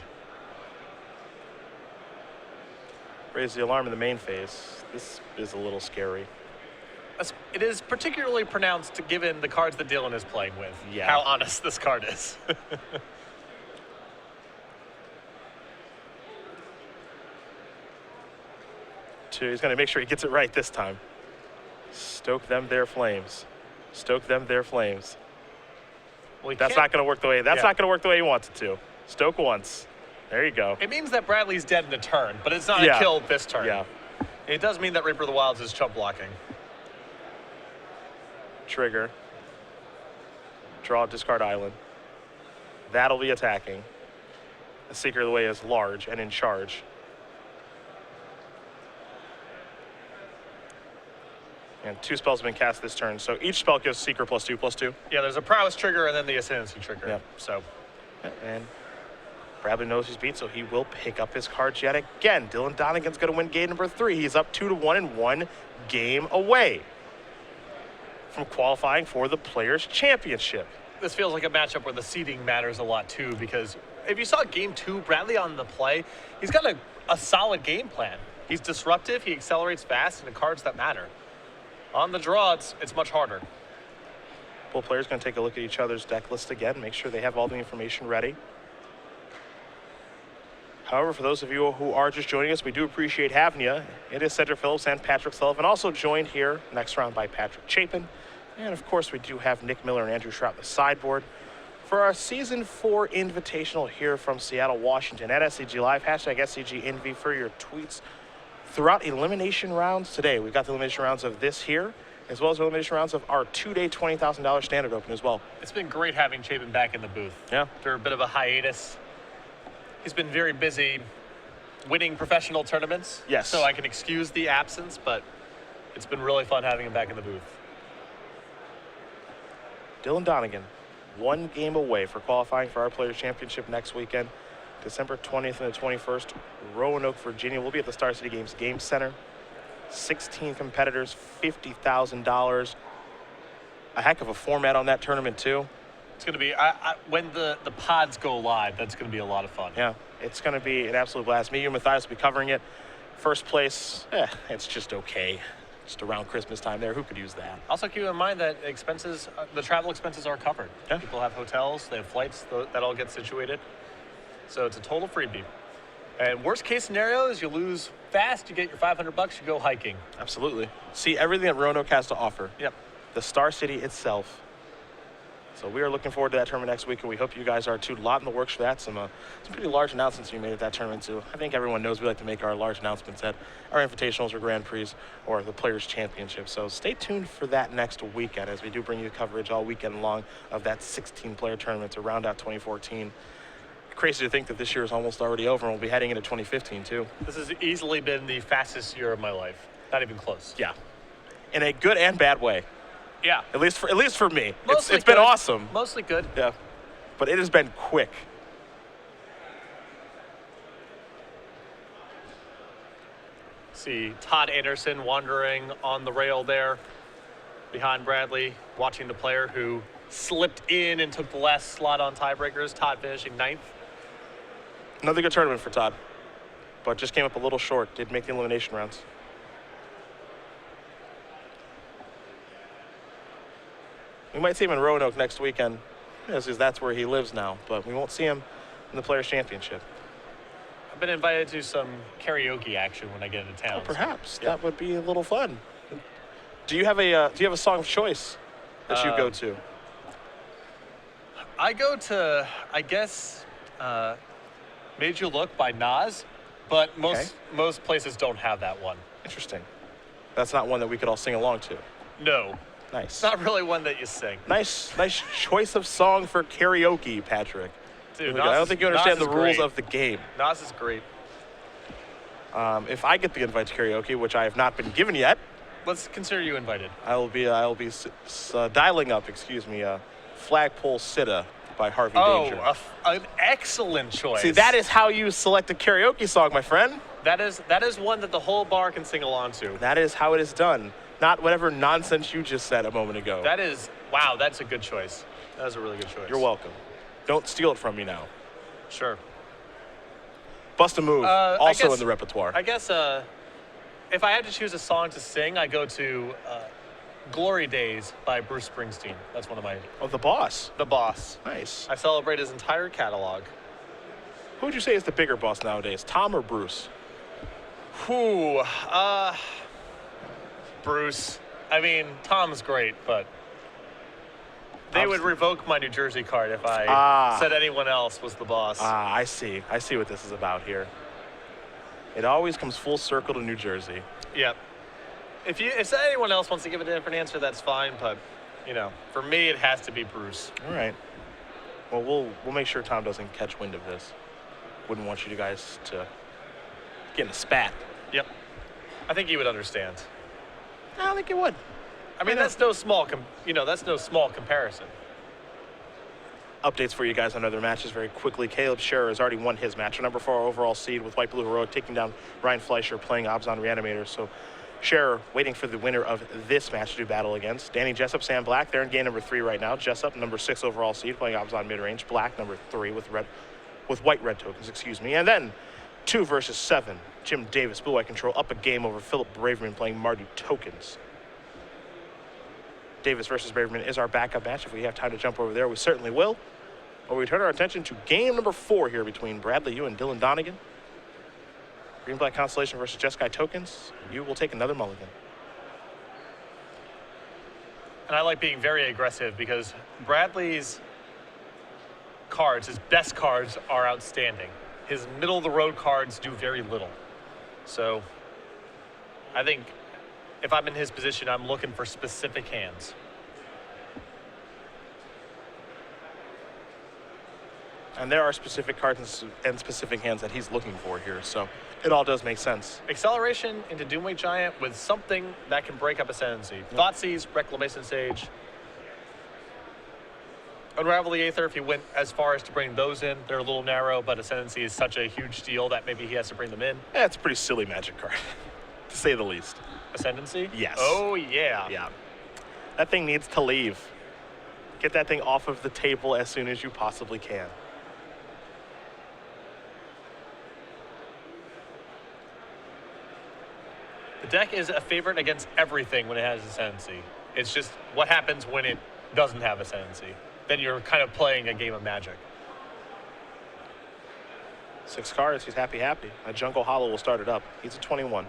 Raise the alarm in the main phase. This is a little scary. It is particularly pronounced given the cards that Dylan is playing with. Yeah. How honest this card is. He's going to make sure he gets it right this time. Stoke them their flames. Stoke them their flames. Well, that's not going to work the way. That's not going to work the way he wants it to. Stoke once. There you go. It means that Bradley's dead in a turn, but it's not a kill this turn. Yeah. It does mean that Reaper of the Wilds is chump blocking. Trigger. Draw, discard island. That'll be attacking. The Seeker of the Way is large and in charge. And 2 spells have been cast this turn, so each spell gives Seeker +2/+2. Yeah, there's a prowess trigger and then the ascendancy trigger. Yep. So. And Bradley knows he's beat, so he will pick up his cards yet again. Dylan Donegan's going to win game number 3. He's up 2-1 and 1 game away. from qualifying for the Players' Championship. This feels like a matchup where the seeding matters a lot too, because if you saw game 2, Bradley on the play, he's got a solid game plan. He's disruptive, he accelerates fast, and the cards that matter. On the draw, it's much harder. Both players going to take a look at each other's deck list again, make sure they have all the information ready. However, for those of you who are just joining us, we do appreciate having you. It is Cedric Phillips and Patrick Sullivan, also joined here next round by Patrick Chapin. And of course, we do have Nick Miller and Andrew Shrout on the sideboard for our Season 4 Invitational here from Seattle, Washington at SCG Live, hashtag SCGINVI for your tweets throughout elimination rounds today. We've got the elimination rounds of this here, as well as the elimination rounds of our 2-day $20,000 standard open as well. It's been great having Chapin back in the booth. Yeah. After a bit of a hiatus. He's been very busy winning professional tournaments. Yes. So I can excuse the absence, but it's been really fun having him back in the booth. Dylan Donegan, 1 game away for qualifying for our Players' Championship next weekend, December 20th and the 21st, Roanoke, Virginia. We'll be at the Star City Games Game Center. 16 competitors, $50,000. A heck of a format on that tournament, too. It's going to be, when the pods go live, that's going to be a lot of fun. Yeah, it's going to be an absolute blast. Me and Matthias will be covering it. First place, it's just okay. Just around Christmas time there, who could use that? Also keep in mind that expenses, the travel expenses are covered. Yeah. People have hotels, they have flights, that all get situated. So it's a total freebie. And worst case scenario is you lose fast, you get your $500, you go hiking. Absolutely. See everything that Roanoke has to offer. Yep. The Star City itself. So we are looking forward to that tournament next week, and we hope you guys are too. A lot in the works for that. Some pretty large announcements we made at that tournament too. I think everyone knows we like to make our large announcements at our invitationals or Grand Prix or the Players' Championship. So stay tuned for that next weekend as we do bring you coverage all weekend long of that 16-player tournament to round out 2014. Crazy to think that this year is almost already over, and we'll be heading into 2015 too. This has easily been the fastest year of my life. Not even close. Yeah, in a good and bad way. Yeah. At least for me. Mostly it's been good. awesome. Mostly good. Yeah, but it has been quick. See Todd Anderson wandering on the rail there behind Bradley, watching the player who slipped in and took the last slot on tiebreakers. Todd finishing 9th. Another good tournament for Todd, but just came up a little short. Did make the elimination rounds. We might see him in Roanoke next weekend, because that's where he lives now, but we won't see him in the Players' Championship. I've been invited to some karaoke action when I get into town. Oh, perhaps. Yeah. That would be a little fun. Do you have a song of choice that you go to? I go to, I guess, Made You Look by Nas, but most places don't have that one. Interesting. That's not one that we could all sing along to. No. Nice. It's not really one that you sing. Nice choice of song for karaoke, Patrick. Dude, I don't think you understand Nas the is rules great. of the game. Nas is great. If I get the invite to karaoke, which I have not been given yet, Let's consider you invited. I'll be dialing up, Flagpole Sitta by Harvey Danger. Oh, an excellent choice. See, that is how you select a karaoke song, my friend. That is one that the whole bar can sing along to. That is how it is done. Not whatever nonsense you just said a moment ago. Wow, that's a good choice. That is a really good choice. You're welcome. Don't steal it from me now. Sure. Bust a Move, also in the repertoire. I guess if I had to choose a song to sing, I go to Glory Days by Bruce Springsteen. That's one of my... Oh, The Boss. The Boss. Nice. I celebrate his entire catalog. Who would you say is the bigger boss nowadays, Tom or Bruce? Whew. Bruce. I mean, Tom's great, but they would revoke my New Jersey card if I said anyone else was the boss. I see. I see what this is about here. It always comes full circle to New Jersey. Yep. If anyone else wants to give a different answer, that's fine, but, for me, it has to be Bruce. All right. Well, we'll make sure Tom doesn't catch wind of this. Wouldn't want you guys to get in a spat. Yep. I think he would understand. I don't think he would. I mean, that's no small comparison. Updates for you guys on other matches very quickly. Caleb Scherer has already won his match, a number 4 overall seed with White Blue Heroic, taking down Ryan Fleischer, playing Obzon Reanimator. So Scherer waiting for the winner of this match to do battle against. Danny Jessup, Sam Black. They're in game number 3 right now. Jessup, number 6 overall seed, playing opposite mid-range. Black, number 3 with white red tokens, excuse me. And then 2 versus 7. Jim Davis, blue-white control, up a game over Philip Braverman playing Marty tokens. Davis versus Braverman is our backup match. If we have time to jump over there, we certainly will. But we turn our attention to game number 4 here between Bradley Yu and Dylan Donegan. Green-black constellation versus Jeskai tokens. You will take another mulligan. And I like being very aggressive because Bradley's cards, his best cards, are outstanding. His middle-of-the-road cards do very little. So I think if I'm in his position, I'm looking for specific hands. And there are specific cards and specific hands that he's looking for here, so it all does make sense. Acceleration into Doomweight Giant with something that can break up Ascendancy. Thoughtseize, Reclamation Sage. Unravel the Aether if he went as far as to bring those in. They're a little narrow, but Ascendancy is such a huge deal that maybe he has to bring them in. Yeah, it's a pretty silly magic card, to say the least. Ascendancy? Yes. Oh, yeah. Yeah. That thing needs to leave. Get that thing off of the table as soon as you possibly can. The deck is a favorite against everything when it has Ascendancy. It's just what happens when it doesn't have Ascendancy. Then you're kind of playing a game of Magic. 6 cards, he's happy. A Jungle Hollow will start it up. He's a 21.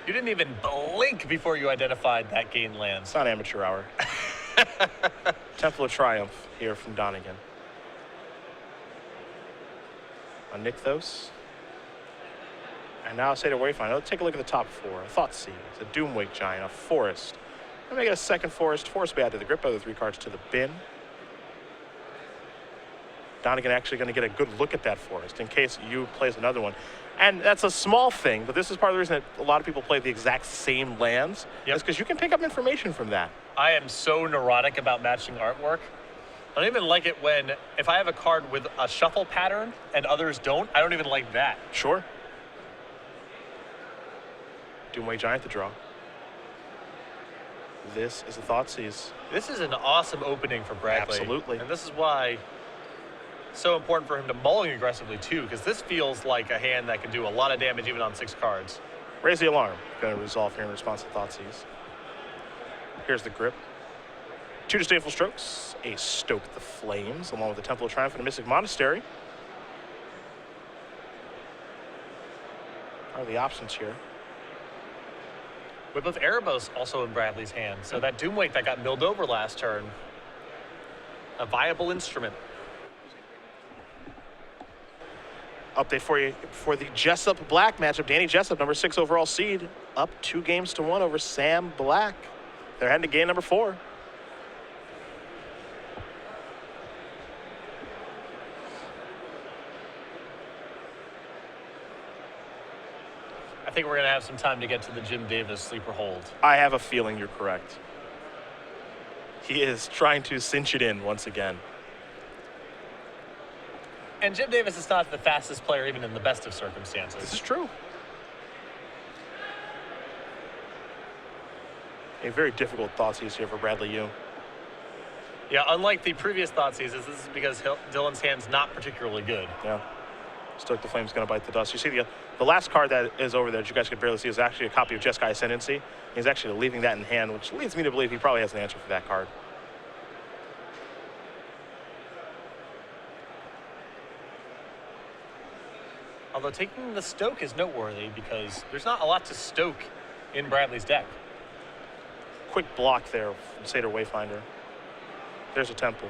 You didn't even blink before you identified that gain lands. It's not amateur hour. Temple of Triumph here from Donegan. A Nykthos. And now Satyr Wayfinder. Let's take a look at the top 4. A Thoughtseize, a Doomwake Giant, a Forest. I'm gonna get a second Forest. Forest will be out to the grip, other 3 cards to the bin. Donegan actually gonna get a good look at that Forest in case you plays another one. And that's a small thing, but this is part of the reason that a lot of people play the exact same lands. Yep. Is because you can pick up information from that. I am so neurotic about matching artwork. I don't even like it when, if I have a card with a shuffle pattern and others don't, I don't even like that. Sure. Doomway Giant to draw. This is a Thoughtseize. This is an awesome opening for Bradley. Absolutely. And this is why it's so important for him to mulligan aggressively too, because this feels like a hand that can do a lot of damage even on 6 cards. Raise the Alarm. Going to resolve here in response to Thoughtseize. Here's the grip. 2 Disdainful Strokes. A Stoke the Flames, along with the Temple of Triumph and a Mystic Monastery. Are the options here. Whip of Erebos also in Bradley's hand. So that Doomwake that got milled over last turn, a viable instrument. Update for you for the Jessup Black matchup. Danny Jessup, number 6 overall seed, up 2 games to 1 over Sam Black. They're heading to game number 4. I think we're going to have some time to get to the Jim Davis sleeper hold. I have a feeling you're correct. He is trying to cinch it in once again. And Jim Davis is not the fastest player even in the best of circumstances. This is true. A very difficult Thoughtseize here for Bradley Yu. Yeah, unlike the previous Thoughtseizes, this is because Dylan's hand's not particularly good. Yeah. Stoke the Flame's going to bite the dust. You see the last card that is over there that you guys could barely see is actually a copy of Jeskai Ascendancy. He's actually leaving that in hand, which leads me to believe he probably has an answer for that card. Although taking the Stoke is noteworthy because there's not a lot to Stoke in Bradley's deck. Quick block there from Satyr Wayfinder. There's a Temple.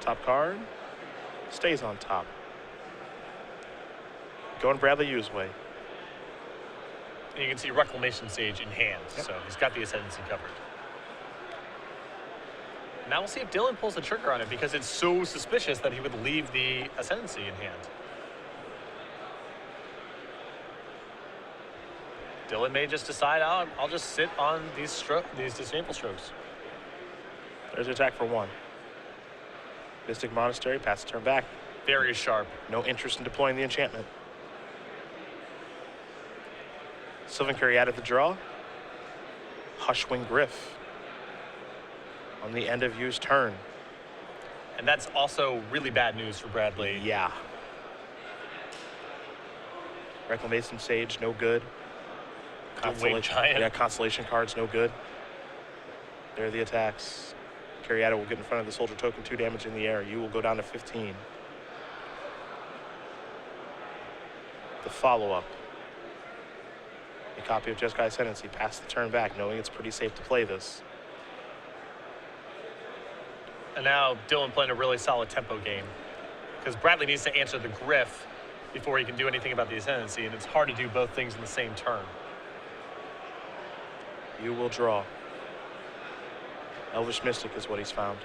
Top card. Stays on top. Going Bradley Yu's way. And you can see Reclamation Sage in hand, Yep. so he's got the Ascendancy covered. Now we'll see if Dylan pulls the trigger on it because it's so suspicious that he would leave the Ascendancy in hand. Dylan may just decide, I'll just sit on these disdainful strokes. There's an attack for 1. Mystic Monastery, pass the turn back. Very sharp. No interest in deploying the enchantment. Sylvan Carriad at the draw. Hushwing Griff on the end of use turn. And that's also really bad news for Bradley. Yeah. Reclamation Sage, no good. Doomweight Giant. Yeah, Constellation cards, no good. There are the attacks. Carriada will get in front of the Soldier Token, 2 damage in the air. You will go down to 15. The follow-up. A copy of Jeskai Ascendancy. Pass the turn back, knowing it's pretty safe to play this. And now Dylan playing a really solid tempo game. Because Bradley needs to answer the Griff before he can do anything about the Ascendancy, and it's hard to do both things in the same turn. You will draw. Elvish Mystic is what he's found.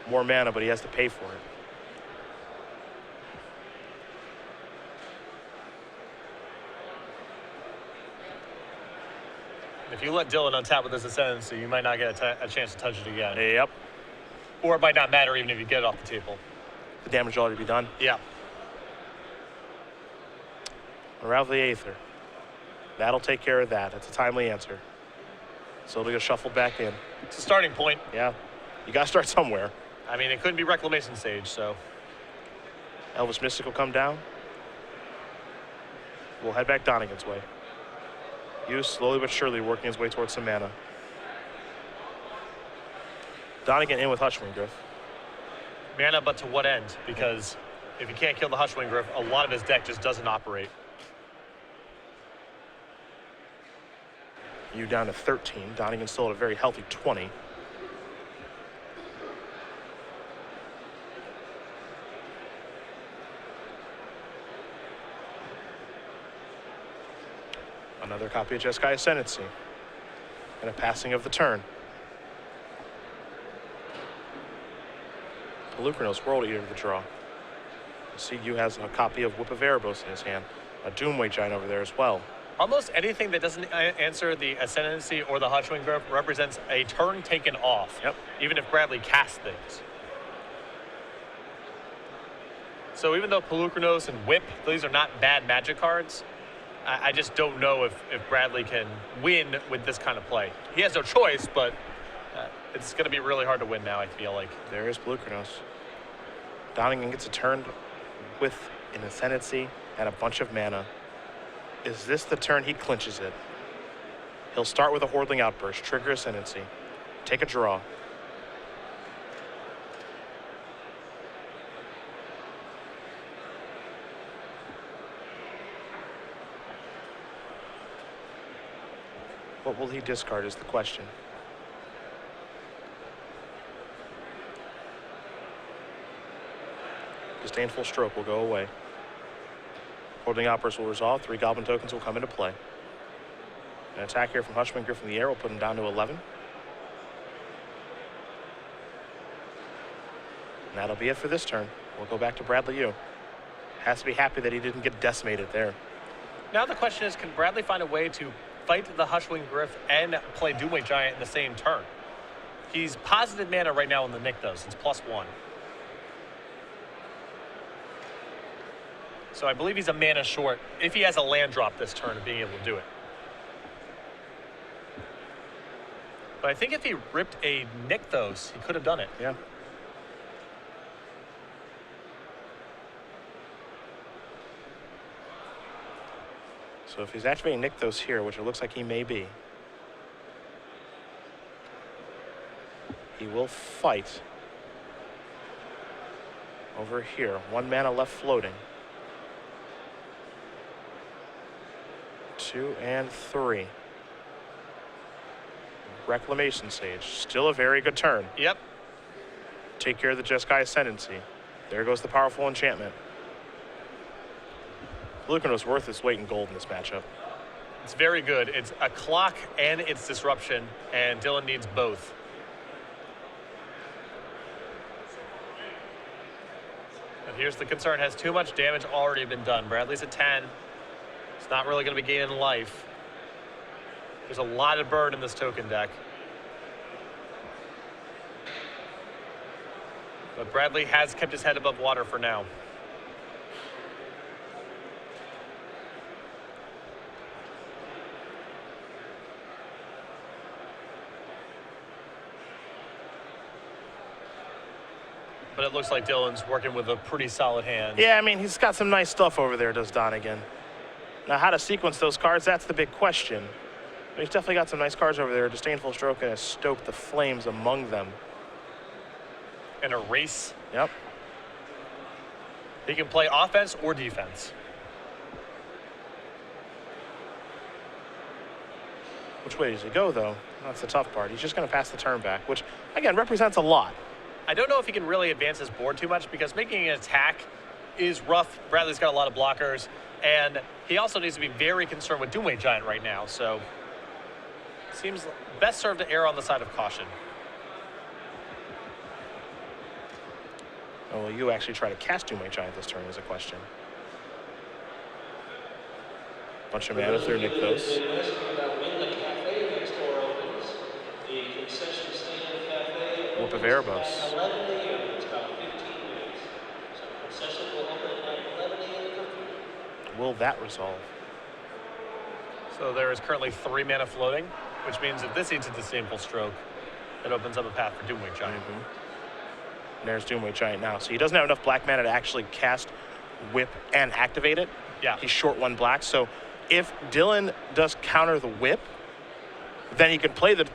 More mana, but he has to pay for it. If you let Dylan untap with this Ascendancy, you might not get a chance to touch it again. Yep. Or it might not matter even if you get it off the table. The damage will already be done. Yeah. Unravel the Aether. That'll take care of that. It's a timely answer. So it'll get shuffled back in. It's a starting point. Yeah. You got to start somewhere. I mean, it couldn't be Reclamation Sage, so. Elvish Mystic will come down. We'll head back Donegan's way. Hughes slowly but surely working his way towards some mana. Donegan in with Hushwing Griff. Mana, but to what end? Because if you can't kill the Hushwing Griff, a lot of his deck just doesn't operate. You down to 13. Donegan still at a very healthy 20. Another copy of Jeskai Ascendancy. And a passing of the turn. Pelucranos, World Eater to the draw. CU has a copy of Whip of Erebos in his hand. A Doomweight Giant over there as well. Almost anything that doesn't answer the Ascendancy or the Hushwing Griff represents a turn taken off. Yep. Even if Bradley casts things. So even though Pelucranos and Whip, these are not bad Magic cards, I just don't know if Bradley can win with this kind of play. He has no choice, but it's going to be really hard to win now, I feel like. There is Pelucranos. Donegan gets a turn with an Ascendancy and a bunch of mana. Is this the turn he clinches it? He'll start with a Hordling Outburst, trigger Ascendancy, take a draw. What will he discard is the question. Disdainful Stroke will go away. Holding Outburst will resolve. 3 Goblin tokens will come into play. An attack here from Hushwing Griff in the air will put him down to 11. And that'll be it for this turn. We'll go back to Bradley U. Has to be happy that he didn't get decimated there. Now the question is, can Bradley find a way to fight the Hushwing Griff and play Doomweight Giant in the same turn? He's positive mana right now in the Nick, though, since +1. So I believe he's a mana short if he has a land drop this turn of being able to do it. But I think if he ripped a Nykthos, he could have done it. Yeah. So if he's activating Nykthos here, which it looks like he may be, he will fight over here. 1 mana left floating. 2 and 3. Reclamation Sage. Still a very good turn. Yep. Take care of the Jeskai Ascendancy. There goes the powerful enchantment. Pelucranos worth its weight in gold in this matchup. It's very good. It's a clock and it's disruption, and Dylan needs both. And here's the concern. Has too much damage already been done. Bradley's at 10. It's not really going to be gaining life. There's a lot of burn in this token deck. But Bradley has kept his head above water for now. But it looks like Dylan's working with a pretty solid hand. Yeah, I mean, he's got some nice stuff over there, does Donegan. Now, how to sequence those cards, that's the big question. But he's definitely got some nice cards over there. Disdainful Stroke and Stoke the Flames among them. And a race. Yep. He can play offense or defense. Which way does he go, though? That's the tough part. He's just going to pass the turn back, which, again, represents a lot. I don't know if he can really advance his board too much because making an attack is rough. Bradley's got a lot of blockers, and he also needs to be very concerned with Doomway Giant right now, so seems best served to err on the side of caution. Oh, will you actually try to cast Doomway Giant this turn is a question. Bunch of mana through Nykthos. Whoop of Erebos. Will that resolve? So there is currently 3 mana floating, which means if this eats a Disdainful Stroke, it opens up a path for Doomway Giant. And there's Doomway Giant now. So he doesn't have enough black mana to actually cast Whip and activate it. Yeah. He's short 1 black. So if Dylan does counter the Whip, then he can play the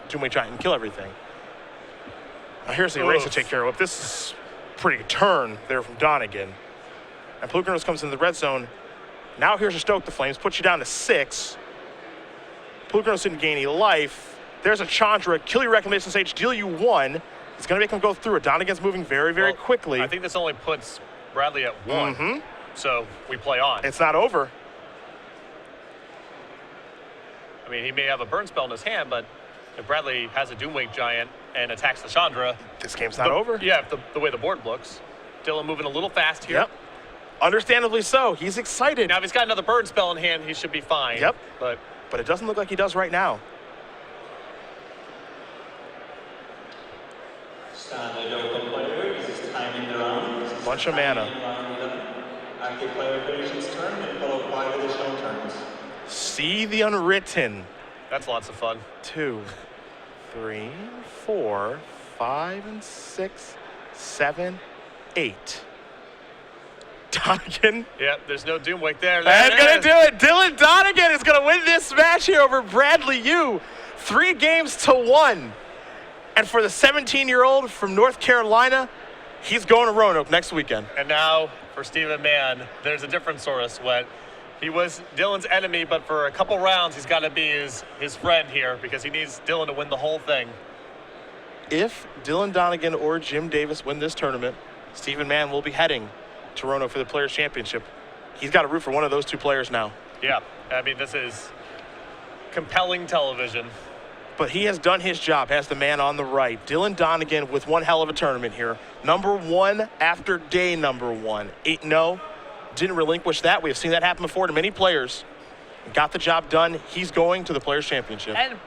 Doomway Giant and kill everything. Now here's the Erase to take care of it. This is pretty good turn there from Donegan. And Plukernos comes in the red zone. Now here's a Stoke the Flames, puts you down to 6. Plukernos didn't gain any life. There's a Chandra, kill your Reclamation Sage, deal you 1. It's going to make him go through it. Donegan's moving very, very quickly. I think this only puts Bradley at 1. So we play on. It's not over. I mean, he may have a burn spell in his hand, but if Bradley has a Doomway Giant and attacks the Chandra, this game's not over. Yeah, the way the board looks. Dylan moving a little fast here. Yep. Understandably so. He's excited. Now, if he's got another burn spell in hand, he should be fine. Yep. But it doesn't look like he does right now. Standard open player uses time in the round. Bunch of mana. Active player finishes turn and followed by additional turns. See the Unwritten. that's lots of fun. 2, 3, 4, 5, and 6, 7, 8. Donegan. Yep, there's no Doomwake there. That's going to do it. Dylan Donegan is going to win this match here over Bradley Yu. 3 games to 1. And for the 17-year-old from North Carolina, he's going to Roanoke next weekend. And now for Stephen Mann, there's a different sort of sweat. He was Dylan's enemy, but for a couple rounds, he's got to be his friend here because he needs Dylan to win the whole thing. If Dylan Donegan or Jim Davis win this tournament, Stephen Mann will be heading to Roanoke for the Players' Championship. He's got to root for one of those 2 players now. Yeah, I mean, this is compelling television. But he has done his job, has the man on the right. Dylan Donegan with one hell of a tournament here. Number 1 after day number 1. 8-0. Didn't relinquish that. We have seen that happen before to many players. Got the job done. He's going to the Players' Championship. And